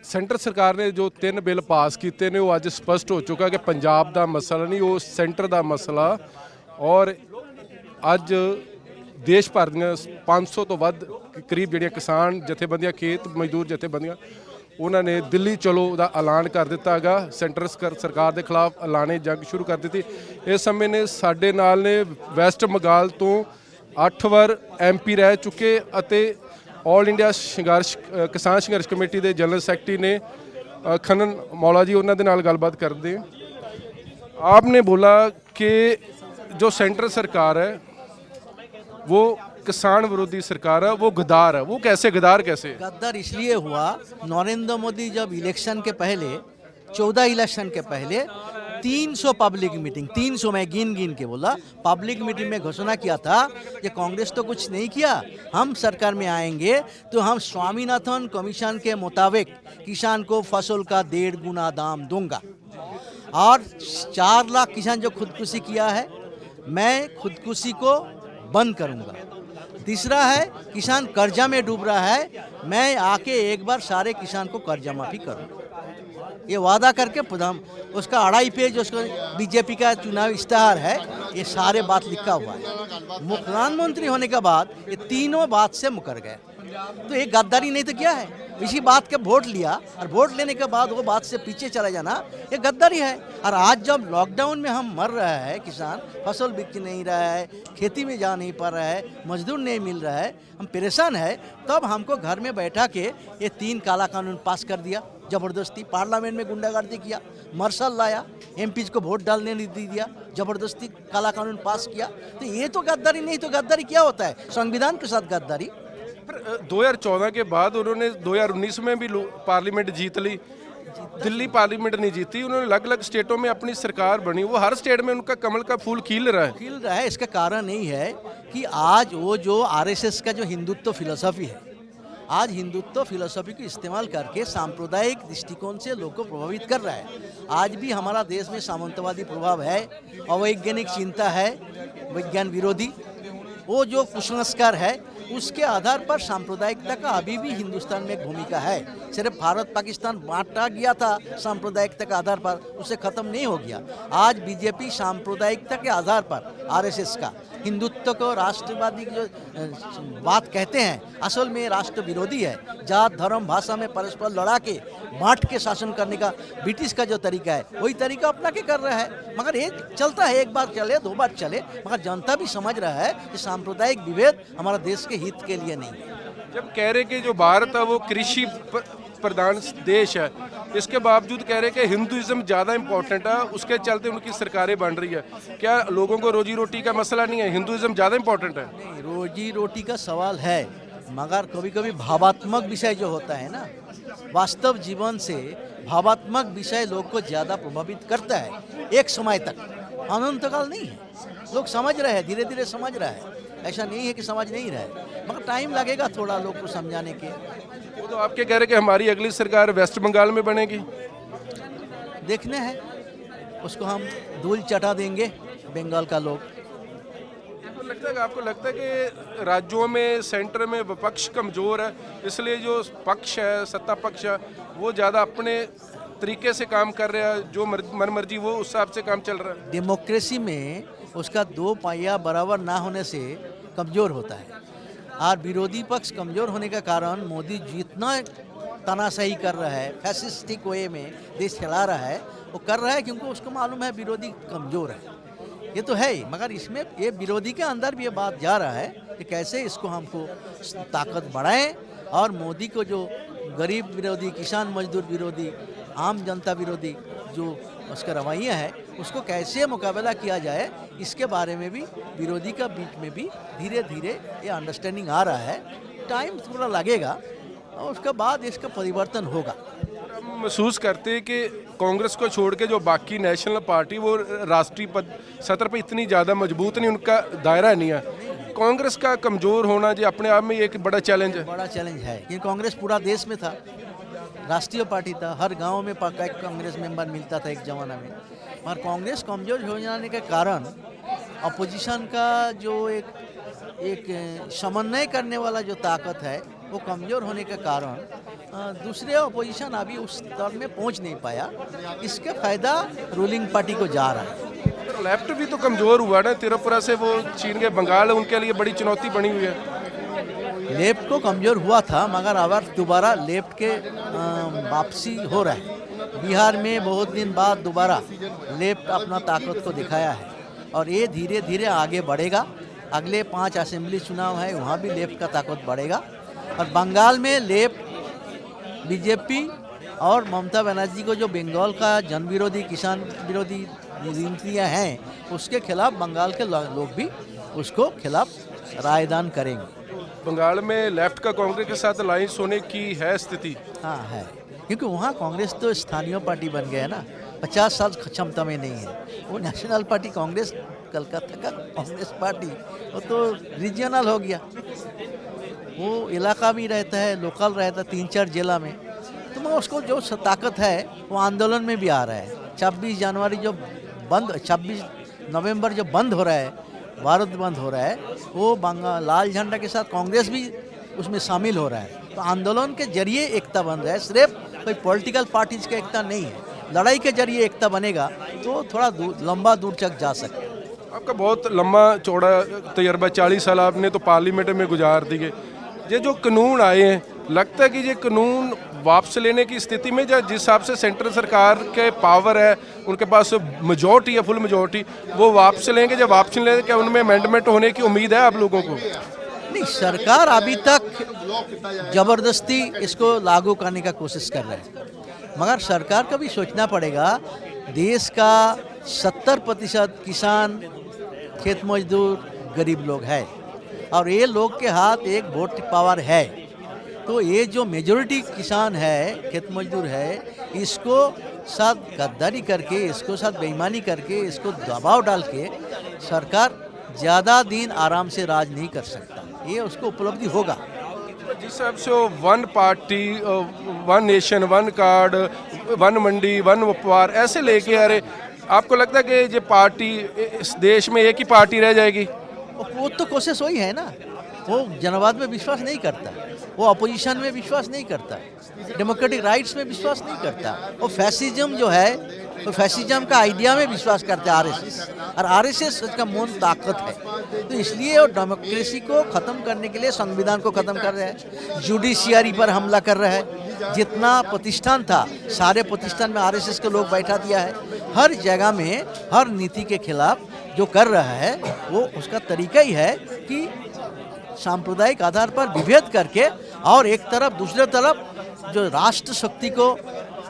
Centre ਸਰਕਾਰ ਨੇ ਜੋ 3 ਬਿੱਲ ਪਾਸ ਕੀਤੇ ਨੇ ਉਹ ਅੱਜ ਸਪਸ਼ਟ ਹੋ ਚੁੱਕਾ ਕਿ ਪੰਜਾਬ ਦਾ ਮਸਲਾ ਨਹੀਂ, ਉਹ ਸੈਂਟਰ ਦਾ ਮਸਲਾ। ਔਰ ਅੱਜ ਦੇਸ਼ ਭਰ ਦੀਆਂ 500 ਤੋਂ ਵੱਧ ਕਰੀਬ ਜਿਹੜੀਆਂ ਕਿਸਾਨ ਜਥੇਬੰਦੀਆਂ, ਖੇਤ ਮਜ਼ਦੂਰ ਜਥੇਬੰਦੀਆਂ, ਉਹਨਾਂ ਨੇ ਦਿੱਲੀ ਚਲੋ ਦਾ ਐਲਾਨ ਕਰ ਦਿੱਤਾ ਹੈਗਾ। ਸੈਂਟਰ ਸਰਕਾਰ ਦੇ ਖਿਲਾਫ ਐਲਾਨੇ ਜੰਗ ਸ਼ੁਰੂ ਕਰ ਦਿੱਤੀ। ਇਸ ਸਮੇਂ ਨੇ ਸਾਡੇ ਨਾਲ ਨੇ ਵੈਸਟ ਬੰਗਾਲ ਤੋਂ 8 ਵਾਰ MP ਰਹਿ ਚੁੱਕੇ ਅਤੇ ऑल इंडिया संघर्ष किसान संघर्ष कमेटी के जनरल सैकटरी ने खनन मौला जी, उन्होंने नाल गलबात करते हैं। आपने बोला कि जो सेंट्रल सरकार है वो किसान विरोधी सरकार है, वो गद्दार है। वो कैसे गद्दार? कैसे गद्दार इसलिए हुआ, नरेंद्र मोदी जब इलेक्शन के पहले 14 इलेक्शन के पहले 300 पब्लिक मीटिंग, 300 में गिन के बोला, पब्लिक मीटिंग में घोषणा किया था कि कांग्रेस तो कुछ नहीं किया, हम सरकार में आएंगे तो हम स्वामीनाथन कमीशन के मुताबिक किसान को फसल का 1.5 गुना दाम दूंगा। और 4 लाख किसान जो खुदकुशी किया है, मैं खुदकुशी को बंद करूंगा। तीसरा है, किसान कर्जा में डूब रहा है, मैं आके एक बार सारे किसान को कर्जा माफी करूंगा। ये वादा करके उसका 2.5 पेज उसका बीजेपी का चुनाव इश्तेहार है, ये सारे बात लिखा हुआ है। प्रधानमंत्री होने के बाद ये तीनों बात से मुकर गए, तो ये गद्दारी नहीं तो क्या है? इसी बात के वोट लिया और वोट लेने के बाद वो बात से पीछे चला जाना, ये गद्दारी है। और आज जब लॉकडाउन में हम मर रहा है, किसान फसल बिक नहीं रहा है, खेती में जा नहीं पा रहा है, मजदूर नहीं मिल रहा है, हम परेशान है, तब हमको घर में बैठा के ये 3 काला कानून पास कर दिया जबरदस्ती। पार्लियामेंट में गुंडागर्दी किया, मार्शल लाया, MP को वोट डालने नहीं दिया, जबरदस्ती काला कानून पास किया। तो ये तो गद्दारी नहीं तो गद्दारी क्या होता है? संविधान के साथ गद्दारी। 2014 के बाद उन्होंने 2019 में भी पार्लियामेंट जीत ली, दिल्ली पार्लियामेंट नहीं जीती। उन्होंने अलग अलग स्टेटों में अपनी सरकार बनी, वो हर स्टेट में उनका कमल का फूल खिल रहा है। इसका कारण नहीं है कि आज वो जो RSS का जो हिंदुत्व फिलोसफी है, आज हिंदुत्व फिलोसफी को इस्तेमाल करके सांप्रदायिक दृष्टिकोण से लोगों को प्रभावित कर रहा है। आज भी हमारा देश में सामंतवादी प्रभाव है, अवैज्ञानिक चिंता है, विज्ञान विरोधी, वो जो कुसंस्कार है, उसके आधार पर सांप्रदायिकता का अभी भी हिंदुस्तान में एक भूमिका है। सिर्फ भारत पाकिस्तान बांटा गया था सांप्रदायिकता के आधार पर, उसे खत्म नहीं हो गया। आज बीजेपी सांप्रदायिकता के आधार पर RSS का हिंदुत्व को राष्ट्रवादी की जो बात कहते हैं, असल में राष्ट्र विरोधी है। जात धर्म भाषा में परस्पर लड़ा के बांट के शासन करने का ब्रिटिश का जो तरीका है, वही तरीका अपना के कर रहा है। मगर ये चलता है, एक बार चले 2 बार चले, मगर जनता भी समझ रहा है कि सांप्रदायिक विभेद हमारा देश के हित के लिए नहीं है। जब कह रहे कि जो भारत है वो कृषि प्रधान देश है, इसके बावजूद कह रहे कि हिंदुइज्म ज़्यादा इम्पोर्टेंट है, उसके चलते उनकी सरकारें बन रही है। क्या लोगों को रोजी रोटी का मसला नहीं है, हिंदुइज्म ज़्यादा इम्पोर्टेंट है? नहीं, रोजी रोटी का सवाल है, मगर कभी कभी भावात्मक विषय जो होता है ना, वास्तव जीवन से भावात्मक विषय लोग को ज़्यादा प्रभावित करता है। एक समय तक, अनंतकाल नहीं है। लोग समझ रहे हैं, धीरे धीरे समझ रहा है, ऐसा नहीं है कि समझ नहीं रहा है, मगर टाइम लगेगा थोड़ा लोग को समझाने के। वो तो आपके कह रहे कि हमारी अगली सरकार वेस्ट बंगाल में बनेगी, देखने हैं, उसको हम धूल चटा देंगे बंगाल का लोग। आपको लगता है कि राज्यों में सेंटर में विपक्ष कमज़ोर है, इसलिए जो पक्ष है, सत्ता पक्ष है, वो ज़्यादा अपने तरीके से काम कर रहा है, जो मनमर्जी वो उस हिसाब से काम चल रहा है? डेमोक्रेसी में उसका 2 पहिया बराबर ना होने से कमज़ोर होता है। और विरोधी पक्ष कमज़ोर होने का कारण मोदी जितना तानाशाही कर रहा है, फैसिस्टिक वे में देश चला रहा है, वो कर रहा है क्योंकि उसको मालूम है विरोधी कमज़ोर है। ये तो है ही, मगर इसमें ये विरोधी के अंदर भी ये बात जा रहा है कि कैसे इसको हमको ताकत बढ़ाएं और मोदी को जो गरीब विरोधी, किसान मजदूर विरोधी, आम जनता विरोधी जो उसका रवैया है, उसको कैसे मुकाबला किया जाए, इसके बारे में भी विरोधी का बीच में भी धीरे धीरे ये अंडरस्टैंडिंग आ रहा है। टाइम थोड़ा लगेगा और उसके बाद इसका परिवर्तन होगा। हम महसूस करते हैं कि कांग्रेस को छोड़ के जो बाकी नेशनल पार्टी वो राष्ट्रीय पद सतर पे इतनी ज़्यादा मजबूत नहीं, उनका दायरा नहीं है। कांग्रेस का कमज़ोर होना जो अपने आप में एक बड़ा चैलेंज है। बड़ा चैलेंज है कि कांग्रेस पूरा देश में था, राष्ट्रीय पार्टी था, हर गांव में कांग्रेस मेंबर मिलता था एक ज़माना में। और कांग्रेस कमज़ोर हो जाने के कारण अपोजिशन का जो एक समन्वय करने वाला जो ताकत है वो कमज़ोर होने के कारण दूसरे अपोजिशन अभी उस स्तर में पहुंच नहीं पाया। इसका फ़ायदा रूलिंग पार्टी को जा रहा है। लेफ्ट भी तो कमजोर हुआ ना, त्रिपुरा से वो छीन के बंगाल, उनके लिए बड़ी चुनौती बनी हुई है। लेफ्ट को कमज़ोर हुआ था, मगर अब दोबारा लेफ्ट के वापसी हो रहा है। बिहार में बहुत दिन बाद दोबारा लेफ्ट अपना ताकत को दिखाया है और ये धीरे धीरे आगे बढ़ेगा। अगले 5 असेंबली चुनाव है, वहाँ भी लेफ्ट का ताकत बढ़ेगा। और बंगाल में लेफ्ट बीजेपी और ममता बनर्जी को जो बंगाल का जन विरोधी किसान विरोधी नीतियाँ हैं, उसके खिलाफ बंगाल के लोग भी उसको खिलाफ रायदान करेंगे। बंगाल में लेफ्ट का कांग्रेस के साथ अलायंस होने की है स्थिति? हाँ है, क्योंकि वहाँ कांग्रेस तो स्थानीय पार्टी बन गया है ना, 50 साल क्षमता में नहीं है। वो नेशनल पार्टी कांग्रेस, कलकत्ता का कांग्रेस पार्टी, वो तो रीजनल हो गया। वो इलाका भी रहता है, लोकल रहता है 3-4 जिला में। तो मैं उसको जो ताकत है वो आंदोलन में भी आ रहा है। 26 जनवरी जो बंद, 26 नवंबर जो बंद हो रहा है, भारत बंद हो रहा है, वो बंगाल लाल झंडा के साथ कांग्रेस भी उसमें शामिल हो रहा है। तो आंदोलन के जरिए एकता बन रहा है, सिर्फ कोई पॉलिटिकल पार्टीज का एकता नहीं है। लड़ाई के जरिए एकता बनेगा तो थोड़ा लंबा दूर तक जा सकते हैं। आपका बहुत लंबा चौड़ा तजर्बा, 40 साल आपने तो पार्लियामेंट में गुजार दिए। ये जो कानून आए हैं, लगता है कि ये कानून वापस लेने की स्थिति में, या जिस हिसाब से सेंट्रल सरकार के पावर है, उनके पास मेजॉरिटी है, फुल मेजॉरिटी, वो वापस लेंगे? जब वापस लेंगे क्या उनमें अमेंडमेंट होने की उम्मीद है आप लोगों को? नहीं, सरकार अभी तक जबरदस्ती इसको लागू करने का कोशिश कर रहा है, मगर सरकार को भी सोचना पड़ेगा। देश का 70% किसान, खेत मजदूर, गरीब लोग हैं और ये लोग के हाथ एक वोट पावर है। तो ये जो मेजॉरिटी किसान है, खेत मजदूर है, इसको साथ गद्दारी करके, इसको साथ बेईमानी करके, इसको दबाव डाल के सरकार ज़्यादा दिन आराम से राज नहीं कर सकता। ये उसको उपलब्धि होगा। जिस हिसाब से वो one party, one nation, one card, one mandi, one व्यापार ऐसे लेके आ रहे, आपको लगता है कि ये पार्टी इस देश में एक ही पार्टी रह जाएगी? वो तो कोशिश वही है ना। वो जनवाद में विश्वास नहीं करता, वो अपोजिशन में विश्वास नहीं करता, डेमोक्रेटिक राइट्स में विश्वास नहीं करता। वो फैसिज्म जो है, तो फैसिज्म का आइडिया में विश्वास करते हैं आरएसएस, और आरएसएस का मूल ताकत है। तो इसलिए वो डेमोक्रेसी को ख़त्म करने के लिए संविधान को ख़त्म कर रहा है, जुडिशियरी पर हमला कर रहा है। जितना प्रतिष्ठान था, सारे प्रतिष्ठान में आरएसएस के लोग बैठा दिया है। हर जगह में हर नीति के खिलाफ जो कर रहा है, वो उसका तरीका ही है कि सांप्रदायिक आधार पर विभेद करके और एक तरफ दूसरे तरफ जो राष्ट्र शक्ति को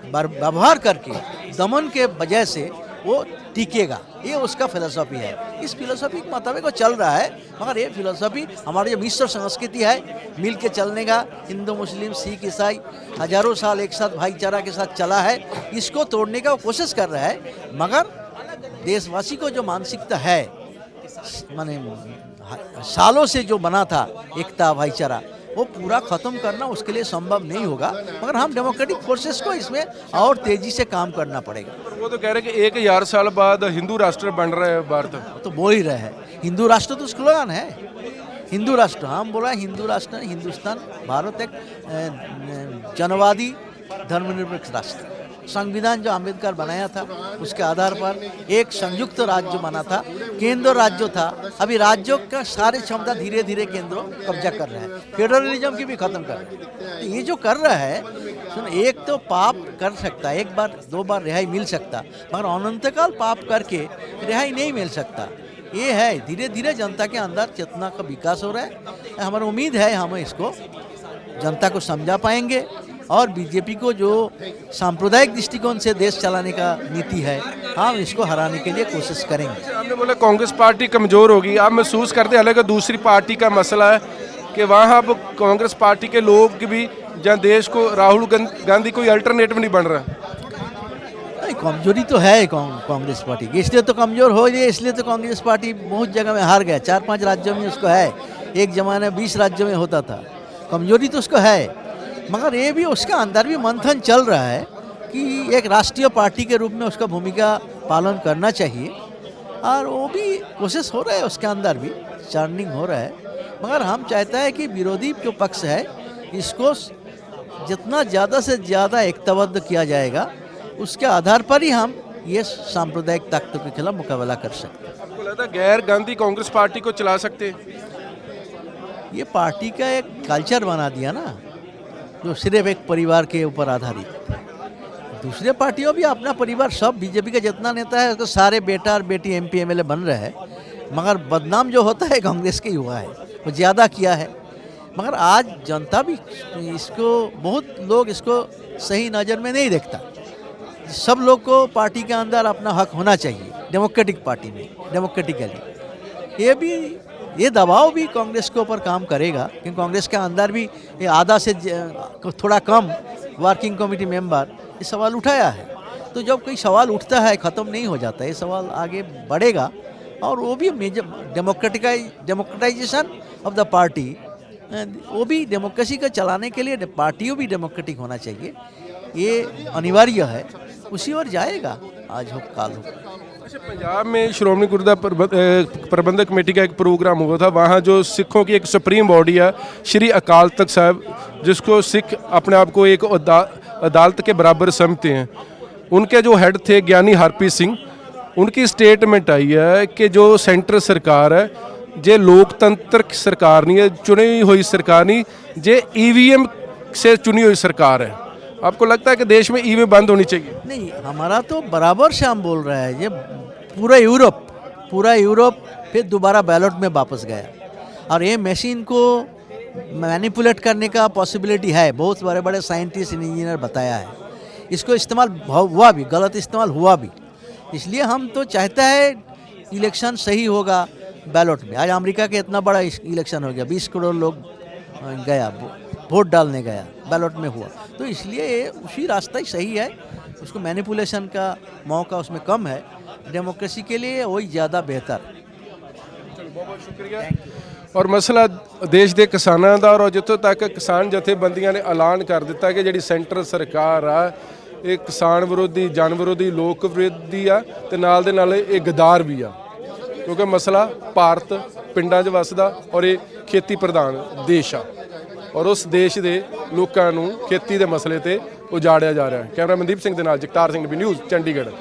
व्यवहार करके दमन के वजह से वो टिकेगा। ये उसका फिलोसफी है। इस फिलोसफी के मुताबिक वो चल रहा है। मगर ये फिलोसफी हमारी जो मिश्र संस्कृति है, मिल के चलने का, हिंदू मुस्लिम सिख ईसाई हजारों साल एक साथ भाईचारा के साथ चला है, इसको तोड़ने का वो कोशिश कर रहा है। मगर देशवासी को जो मानसिकता है, माने सालों से जो बना था एकता भाईचारा, वो पूरा ख़त्म करना उसके लिए संभव नहीं होगा। मगर हम डेमोक्रेटिक फोर्सेस को इसमें और तेज़ी से काम करना पड़ेगा। वो तो कह रहे हैं कि 1000 साल बाद हिंदू राष्ट्र बन रहा है भारत। तो बोल ही रहे हैं, हिंदू राष्ट्र तो स्लोगन है, हिंदू राष्ट्र। हम बोला हिंदू राष्ट्र, हिंदुस्तान, भारत एक जनवादी धर्मनिरपेक्ष राष्ट्र। संविधान जो अम्बेडकर बनाया था, उसके आधार पर एक संयुक्त राज्य बना था, केंद्र राज्य था। अभी राज्यों का सारे क्षमता धीरे धीरे केंद्र कब्जा कर रहा है, फेडरलिज्म की भी खत्म कर रहा है। तो ये जो कर रहा है, सुन, एक तो पाप कर सकता, एक बार दो बार रिहाई मिल सकता, मगर अनंतकाल पाप करके रिहाई नहीं मिल सकता। ये है, धीरे धीरे जनता के अंदर चेतना का विकास हो रहा है। हमारी उम्मीद है हम इसको जनता को समझा पाएंगे और बीजेपी को जो सांप्रदायिक दृष्टिकोण से देश चलाने का नीति है, हम इसको हराने के लिए कोशिश करेंगे। आपने बोला कांग्रेस पार्टी कमज़ोर होगी, आप महसूस करते हैं हालांकि दूसरी पार्टी का मसला है कि वहाँ अब कांग्रेस पार्टी के लोग भी, जहाँ देश को राहुल गांधी कोई अल्टरनेटिव नहीं बन रहा? नहीं, कमजोरी तो है कांग्रेस पार्टी की, इसलिए तो कमज़ोर हो रही है। इसलिए तो कांग्रेस पार्टी बहुत जगह में हार गया, 4-5 राज्यों में उसको है। एक ज़माने 20 राज्यों में होता था। कमजोरी तो उसको है, मगर ये भी उसका अंदर भी मंथन चल रहा है कि एक राष्ट्रीय पार्टी के रूप में उसका भूमिका पालन करना चाहिए, और वो भी कोशिश हो रहा है, उसके अंदर भी चर्निंग हो रहा है। मगर हम चाहता है कि विरोधी जो पक्ष है इसको जितना ज़्यादा से ज़्यादा एकताबद्ध किया जाएगा, उसके आधार पर ही हम ये सांप्रदायिक ताकतों के खिलाफ मुकाबला कर सकते हैं। आपको लगता है गैर गांधी कांग्रेस पार्टी को चला सकते हैं? ये पार्टी का एक कल्चर बना दिया ना, जो सिर्फ एक परिवार के ऊपर आधारित। दूसरे पार्टियों भी अपना परिवार, सब बीजेपी का जितना नेता है उसको सारे बेटा और बेटी एमपी एमएलए बन रहे हैं, मगर बदनाम जो होता है कांग्रेस के ही हुआ है, वो ज़्यादा किया है। मगर आज जनता भी इसको, बहुत लोग इसको सही नज़र में नहीं देखता। सब लोग को पार्टी के अंदर अपना हक होना चाहिए, डेमोक्रेटिक पार्टी में, डेमोक्रेटिकली। ये दबाव भी कांग्रेस के ऊपर काम करेगा, क्योंकि कांग्रेस के अंदर भी ये आधा से थोड़ा कम वर्किंग कमेटी मेंबर ये सवाल उठाया है। तो जब कोई सवाल उठता है, ख़त्म नहीं हो जाता, ये सवाल आगे बढ़ेगा। और वो भी डेमोक्रेटाइजेशन ऑफ द पार्टी, वो भी डेमोक्रेसी को चलाने के लिए पार्टियों भी डेमोक्रेटिक होना चाहिए, ये अनिवार्य है। उसी ओर जाएगा, आज हो काल हो। अच्छा, पंजाब में श्रोमणी गुरुद्वारा प्रबंधक कमेटी का एक प्रोग्राम हुआ था, वहाँ जो सिखों की एक सुप्रीम बॉडी है श्री अकाल तख्त साहब, जिसको सिख अपने आप को एक अदालत के बराबर समझते हैं, उनके जो हेड थे ज्ञानी हरप्रीत सिंह, उनकी स्टेटमेंट आई है कि जो सेंटर सरकार है ये लोकतंत्र सरकार नहीं है, चुनी हुई सरकार नहीं, ये ईवीएम से चुनी हुई सरकार है। आपको लगता है कि देश में ईवीएम बंद होनी चाहिए? नहीं, हमारा तो बराबर से हम बोल रहे हैं, ये पूरा यूरोप फिर दोबारा बैलेट में वापस गया, और ये मशीन को मैनिपुलेट करने का पॉसिबिलिटी है। बहुत बड़े बड़े साइंटिस्ट इंजीनियर बताया है, इसको इस्तेमाल हुआ भी, गलत इस्तेमाल हुआ भी। इसलिए हम तो चाहता है इलेक्शन सही होगा बैलेट में। आज अमेरिका के इतना बड़ा इलेक्शन हो गया, 20 करोड़ लोग गया, वोट डालने गया, बैलेट में हुआ। तो इसलिए उसी रास्ता ही सही है, उसको मैनिपुलेशन का मौका उसमें कम है। डेमोक्रेसी के लिए वही ज़्यादा बेहतर। चलो, बहुत बहुत शुक्रिया। और मसला देश ਦੇ ਕਿਸਾਨਾਂ ਦਾ, ਔਰ ਜਿੱਥੋਂ ਤੱਕ ਕਿਸਾਨ ਜਥੇਬੰਦੀਆਂ ਨੇ ਐਲਾਨ ਕਰ ਦਿੱਤਾ ਕਿ ਜਿਹੜੀ ਸੈਂਟਰ ਸਰਕਾਰ ਆ ਇਹ ਕਿਸਾਨ ਵਿਰੋਧੀ, ਜਨ ਵਿਰੋਧੀ, ਲੋਕ ਵਿਰੋਧੀ ਆ, ਤੇ ਨਾਲ ਦੇ ਨਾਲ ਇਹ ਗਦਾਰ ਵੀ ਆ, ਕਿਉਂਕਿ ਮਸਲਾ ਭਾਰਤ ਪਿੰਡਾਂ 'ਚ ਵੱਸਦਾ ਔਰ ਇਹ ਖੇਤੀ ਪ੍ਰਧਾਨ ਦੇਸ਼ ਆ, ਔਰ ਉਸ ਦੇਸ਼ ਦੇ ਲੋਕਾਂ ਨੂੰ ਖੇਤੀ ਦੇ ਮਸਲੇ ਤੇ ਉਜਾੜਿਆ ਜਾ ਰਿਹਾ ਹੈ। ਕੈਮਰਾ ਮਨਦੀਪ ਸਿੰਘ ਦੇ ਨਾਲ ਜਗਤਾਰ ਸਿੰਘ, ਨਿਊਜ਼ ਚੰਡੀਗੜ੍ਹ।